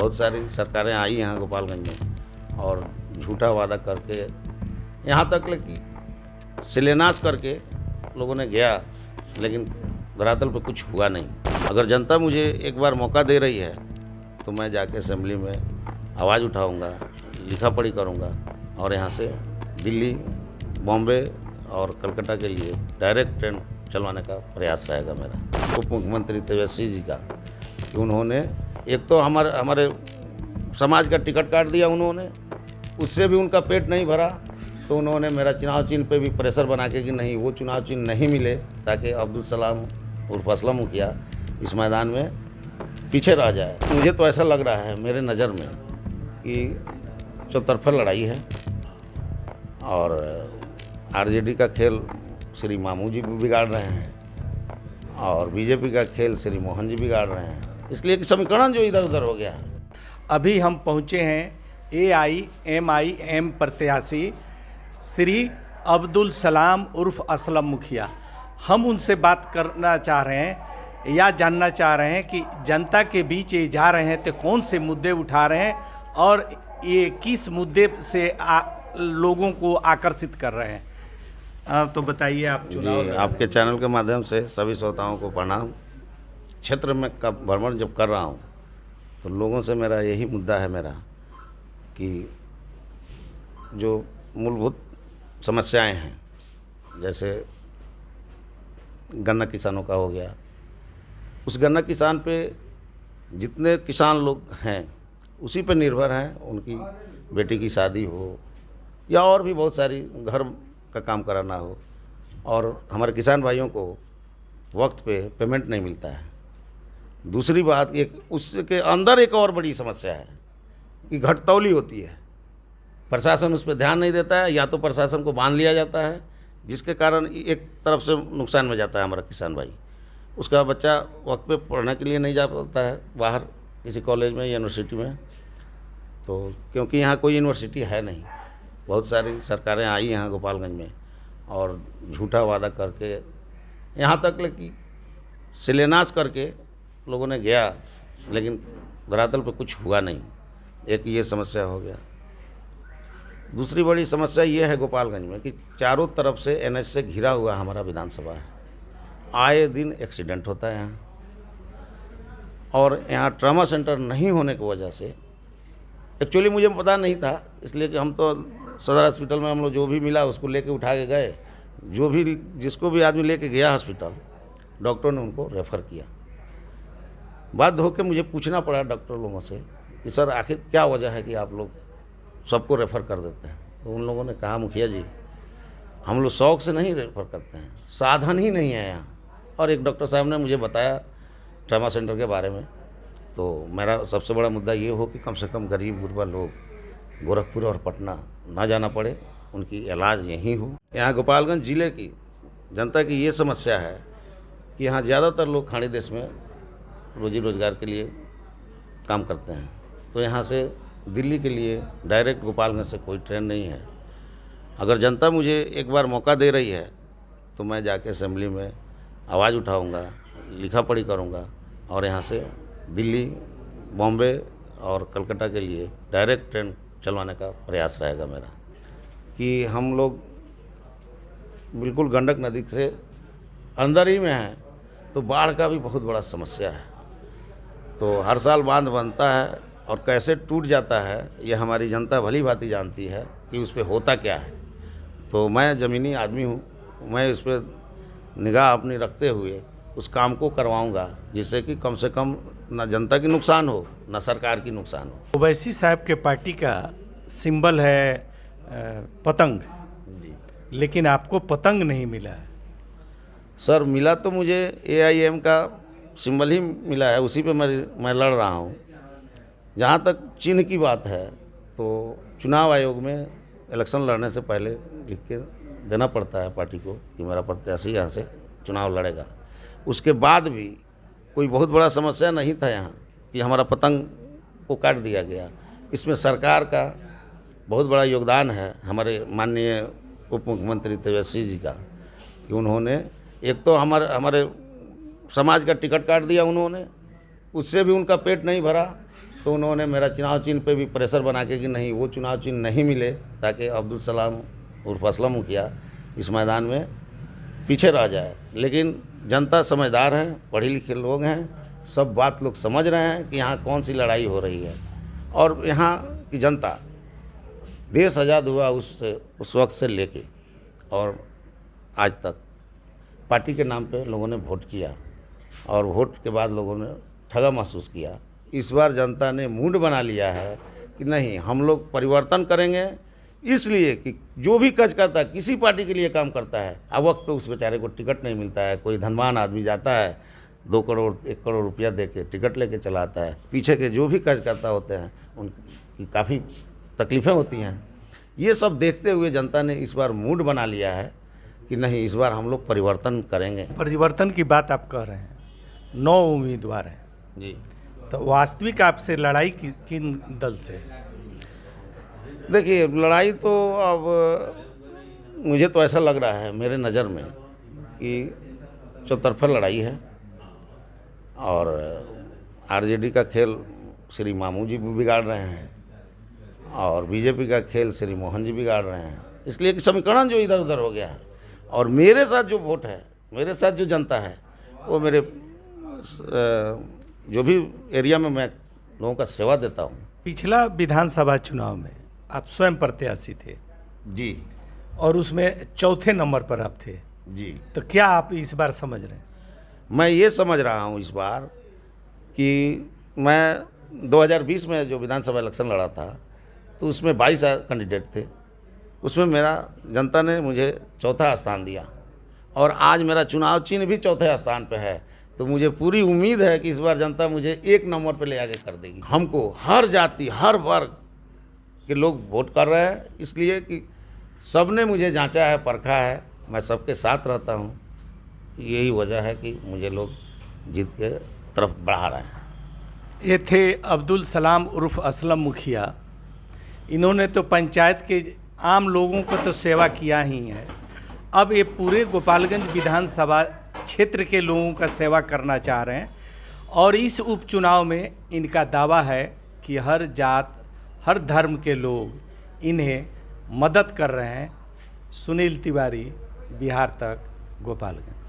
बहुत सारी सरकारें आई यहाँ गोपालगंज में और झूठा वादा करके यहाँ तक कि शिलान्यास करके लोगों ने गया, लेकिन धरातल पे कुछ हुआ नहीं। अगर जनता मुझे एक बार मौका दे रही है तो मैं जाके असेंबली में आवाज़ उठाऊंगा, लिखा पढ़ी करूंगा और यहाँ से दिल्ली, बॉम्बे और कलकत्ता के लिए डायरेक्ट ट्रेन चलवाने का प्रयास रहेगा मेरा। उप मुख्यमंत्री तेजस्वी जी का कि उन्होंने एक तो हमारे समाज का टिकट काट दिया उन्होंने, उससे भी उनका पेट नहीं भरा, तो उन्होंने मेरा चुनाव चिन्ह पे भी प्रेशर बना के कि नहीं, वो चुनाव चिन्ह नहीं मिले ताकि अब्दुल सलाम उर्फ असलम मुखिया इस मैदान में पीछे रह जाए। मुझे तो ऐसा लग रहा है मेरे नज़र में कि चौतरफा लड़ाई है और आरजेडी का खेल श्री मामू जी भी बिगाड़ रहे हैं और बीजेपी का खेल श्री मोहन जी बिगाड़ रहे हैं, इसलिए कि समीकरण जो इधर उधर हो गया है। अभी हम पहुंचे हैं AIMIM प्रत्याशी श्री अब्दुल सलाम उर्फ असलम मुखिया। हम उनसे बात करना चाह रहे हैं या जानना चाह रहे हैं कि जनता के बीच ये जा रहे हैं तो कौन से मुद्दे उठा रहे हैं और ये किस मुद्दे से लोगों को आकर्षित कर रहे हैं। तो बताइए आप। चुनाव आपके चैनल के माध्यम से सभी श्रोताओं को प्रणाम। क्षेत्र में का भ्रमण जब कर रहा हूँ तो लोगों से मेरा यही मुद्दा है मेरा कि जो मूलभूत समस्याएं हैं, जैसे गन्ना किसानों का हो गया, उस गन्ना किसान पे जितने किसान लोग हैं उसी पे निर्भर हैं, उनकी बेटी की शादी हो या और भी बहुत सारी घर का काम कराना हो, और हमारे किसान भाइयों को वक्त पे पेमेंट नहीं मिलता है। दूसरी बात, एक उसके अंदर एक और बड़ी समस्या है कि घटतौली होती है, प्रशासन उस पर ध्यान नहीं देता है, या तो प्रशासन को बांध लिया जाता है जिसके कारण एक तरफ से नुकसान में जाता है हमारा किसान भाई। उसका बच्चा वक्त पे पढ़ने के लिए नहीं जा पाता है बाहर किसी कॉलेज में या यूनिवर्सिटी में, तो क्योंकि यहाँ कोई यूनिवर्सिटी है नहीं। बहुत सारी सरकारें आई यहाँ गोपालगंज में और झूठा वादा करके यहाँ तक कि शिलान्यास करके लोगों ने गया, लेकिन धरातल पे कुछ हुआ नहीं। एक ये समस्या हो गया। दूसरी बड़ी समस्या ये है गोपालगंज में कि चारों तरफ से NH से घिरा हुआ हमारा विधानसभा है। आए दिन एक्सीडेंट होता है यहाँ, और यहाँ ट्रॉमा सेंटर नहीं होने की वजह से, एक्चुअली मुझे पता नहीं था, इसलिए कि हम तो सदर हॉस्पिटल में हम लोग जो भी मिला उसको लेके उठा के गए, जो भी जिसको भी आदमी लेके गया हॉस्पिटल, डॉक्टर ने उनको रेफ़र किया। बाध्य होकर मुझे पूछना पड़ा डॉक्टर लोगों से कि सर आखिर क्या वजह है कि आप लोग सबको रेफ़र कर देते हैं। तो उन लोगों ने कहा, मुखिया जी हम लोग शौक़ से नहीं रेफ़र करते हैं, साधन ही नहीं है यहाँ। और एक डॉक्टर साहब ने मुझे बताया ट्रॉमा सेंटर के बारे में। तो मेरा सबसे बड़ा मुद्दा ये हो कि कम से कम गरीब गुरबा लोग गोरखपुर और पटना ना जाना पड़े, उनकी इलाज यहीं हो। यहाँ गोपालगंज ज़िले की जनता की ये समस्या है कि यहाँ ज़्यादातर लोग खाड़ी देश में रोजी रोज़गार के लिए काम करते हैं, तो यहाँ से दिल्ली के लिए डायरेक्ट गोपालगंज से कोई ट्रेन नहीं है। अगर जनता मुझे एक बार मौका दे रही है तो मैं जाके असेंबली में आवाज़ उठाऊंगा, लिखा पढ़ी करूंगा और यहाँ से दिल्ली, बॉम्बे और कलकत्ता के लिए डायरेक्ट ट्रेन चलवाने का प्रयास रहेगा मेरा। कि हम लोग बिल्कुल गंडक नदी से अंदर ही में हैं, तो बाढ़ का भी बहुत बड़ा समस्या है। तो हर साल बांध बनता है और कैसे टूट जाता है ये हमारी जनता भली भांति जानती है कि उस पर होता क्या है। तो मैं ज़मीनी आदमी हूँ, मैं इस पर निगाह अपनी रखते हुए उस काम को करवाऊंगा, जिससे कि कम से कम ना जनता की नुकसान हो ना सरकार की नुकसान हो। ओवैसी साहब के पार्टी का सिंबल है पतंग जी, लेकिन आपको पतंग नहीं मिला है। सर मिला तो मुझे AIM का सिंबल ही मिला है, उसी पे मैं लड़ रहा हूँ। जहाँ तक चिन्ह की बात है तो चुनाव आयोग में इलेक्शन लड़ने से पहले लिख के देना पड़ता है पार्टी को कि मेरा प्रत्याशी यहाँ से चुनाव लड़ेगा। उसके बाद भी कोई बहुत बड़ा समस्या नहीं था यहाँ कि हमारा पतंग को काट दिया गया। इसमें सरकार का बहुत बड़ा योगदान है, हमारे माननीय उप मुख्यमंत्री तेजस्वी जी का, कि उन्होंने एक तो हमारे समाज का टिकट काट दिया उन्होंने, उससे भी उनका पेट नहीं भरा, तो उन्होंने मेरा चुनाव चिन्ह पे भी प्रेशर बना के कि नहीं वो चुनाव चिन्ह नहीं मिले, ताकि अब्दुल सलाम उर्फ असलम मुखिया इस मैदान में पीछे रह जाए। लेकिन जनता समझदार है, पढ़े लिखे लोग हैं, सब बात लोग समझ रहे हैं कि यहाँ कौन सी लड़ाई हो रही है। और यहाँ की जनता, देश आज़ाद हुआ उस वक्त से लेके और आज तक पार्टी के नाम पे लोगों ने वोट किया, और वोट के बाद लोगों ने ठगा महसूस किया। इस बार जनता ने मूड बना लिया है कि नहीं, हम लोग परिवर्तन करेंगे, इसलिए कि जो भी कच करता है, किसी पार्टी के लिए काम करता है, अब वक्त पे उस बेचारे को टिकट नहीं मिलता है। कोई धनवान आदमी जाता है 2 करोड़ 1 करोड़ रुपया दे के टिकट लेके चला आता है। पीछे के जो भी कार्यकर्ता होते हैं उनकी काफ़ी तकलीफ़ें होती हैं। ये सब देखते हुए जनता ने इस बार मूड बना लिया है कि नहीं, इस बार हम लोग परिवर्तन करेंगे। परिवर्तन की बात आप कह रहे हैं, 9 उम्मीदवार हैं जी। तो वास्तविक आपसे लड़ाई किन दल से? देखिए, लड़ाई तो अब मुझे तो ऐसा लग रहा है मेरे नज़र में कि चौतरफा लड़ाई है, और आरजेडी का खेल श्री मामू जी भी बिगाड़ रहे हैं, और बीजेपी का खेल श्री मोहन जी बिगाड़ रहे हैं। इसलिए कि समीकरण जो इधर उधर हो गया है, और मेरे साथ जो वोट है, मेरे साथ जो जनता है, वो मेरे जो भी एरिया में मैं लोगों का सेवा देता हूँ। पिछला विधानसभा चुनाव में आप स्वयं प्रत्याशी थे जी, और उसमें चौथे नंबर पर आप थे जी। तो क्या आप इस बार समझ रहे हैं? मैं ये समझ रहा हूँ इस बार कि मैं 2020 में जो विधानसभा इलेक्शन लड़ा था, तो उसमें 22 कैंडिडेट थे, उसमें मेरा जनता ने मुझे चौथा स्थान दिया, और आज मेरा चुनाव चिन्ह भी चौथे स्थान पे है। तो मुझे पूरी उम्मीद है कि इस बार जनता मुझे 1 नंबर पे ले आके कर देगी। हमको हर जाति हर वर्ग के लोग वोट कर रहे हैं, इसलिए कि सब ने मुझे जांचा है, परखा है, मैं सबके साथ रहता हूँ। यही वजह है कि मुझे लोग जीत के तरफ बढ़ा रहे हैं। ये थे अब्दुल सलाम उर्फ असलम मुखिया। इन्होंने तो पंचायत के आम लोगों को तो सेवा किया ही है, अब ये पूरे गोपालगंज विधानसभा क्षेत्र के लोगों का सेवा करना चाह रहे हैं। और इस उपचुनाव में इनका दावा है कि हर जात हर धर्म के लोग इन्हें मदद कर रहे हैं। सुनील तिवारी, बिहार तक, गोपालगंज।